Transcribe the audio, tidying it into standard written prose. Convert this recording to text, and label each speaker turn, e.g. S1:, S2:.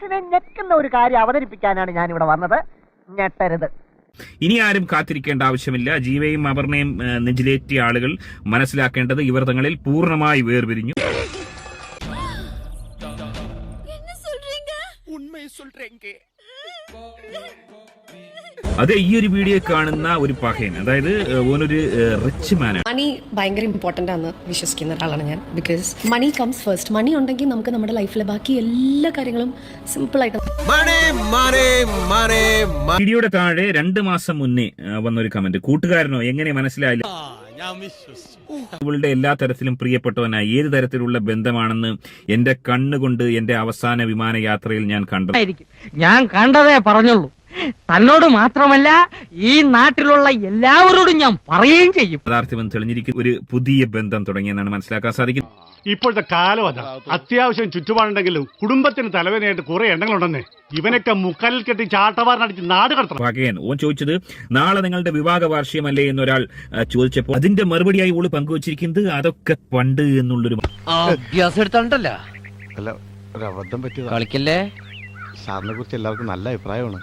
S1: മനസ്സിനെ ഞെക്കുന്ന ഒരു കാര്യം അവതരിപ്പിക്കാനാണ് ഞാൻ ഇവിടെ വന്നത്. ഞെട്ടരുത്.
S2: ഇനി ആരും കാത്തിരിക്കേണ്ട ആവശ്യമില്ല. ജീവയും അപർണയും നെഞ്ചിലേറ്റിയ ആളുകൾ മനസ്സിലാക്കേണ്ടത് ഇവർ തങ്ങളിൽ പൂർണ്ണമായി വേർപിരിഞ്ഞു. അത് ഈ ഒരു വീഡിയോ കാണുന്ന ഒരു പഹയൻ, അതായത് ഓനൊരു റിച്ച് മാനാണ്.
S3: മണി ഭയങ്കര ഇമ്പോർട്ടന്റ് ആണെന്ന് വിശ്വസിക്കുന്ന ഒരാളാണ് ഞാൻ. Because money comes first. Money ഉണ്ടെങ്കിൽ നമുക്ക് നമ്മുടെ ലൈഫിലെ ബാക്കി എല്ലാ കാര്യങ്ങളും സിമ്പിൾ ആയിട്ട്.
S2: വീഡിയോയുടെ താഴെ 2 മാസം മുന്നേ വന്നൊരു കമന്റ്, കൂട്ടുകാരനോ എങ്ങനെ മനസ്സിലായില്ല, ഇവളുടെ എല്ലാ തരത്തിലും പ്രിയപ്പെട്ടവനായി ഏത് തരത്തിലുള്ള ബന്ധമാണെന്ന് എന്റെ കണ്ണുകൊണ്ട് എന്റെ അവസാന വിമാനയാത്രയിൽ ഞാൻ കണ്ടു.
S4: ഞാൻ കണ്ടതേ പറഞ്ഞുള്ളൂ. തന്നോട് മാത്രമല്ല ഈ നാട്ടിലുള്ള എല്ലാവരോടും ഞാൻ പറയുകയും ചെയ്യും.
S2: യഥാർത്ഥം തെളിഞ്ഞിരിക്കുന്ന ഒരു പുതിയ ബന്ധം തുടങ്ങിയെന്നാണ് മനസ്സിലാക്കാൻ സാധിക്കുന്നത്.
S5: ഇപ്പോഴത്തെ കാലം അതാ. അത്യാവശ്യം ചുറ്റുപാടുണ്ടെങ്കിലും കുടുംബത്തിന് തലവേദനയായിട്ട് കുറെ എണ്ണങ്ങളുണ്ടെന്നേ. ഇവനൊക്കെ മുക്കാലിൽ കെട്ടി ചാട്ടവാറിനടിച്ച് നാട് കടത്തണം.
S2: ഭാഗ്യൻ ഓൻ ചോദിച്ചത്, നാളെ നിങ്ങളുടെ വിവാഹ വാർഷികമല്ലേ എന്നൊരാൾ ചോദിച്ചപ്പോൾ അതിന്റെ മറുപടിയായി ഓള് പങ്കുവച്ചിരിക്കുന്നത് അതൊക്കെ പണ്ട് എന്നുള്ളൊരു
S4: അഭ്യാസം എടുത്തോണ്ടല്ല.
S6: അല്ല, ഒരു അബദ്ധം പറ്റിയതാ.
S4: കളിക്കല്ലേ.
S6: സാറിനെ കുറിച്ച് എല്ലാവർക്കും നല്ല അഭിപ്രായമാണ്.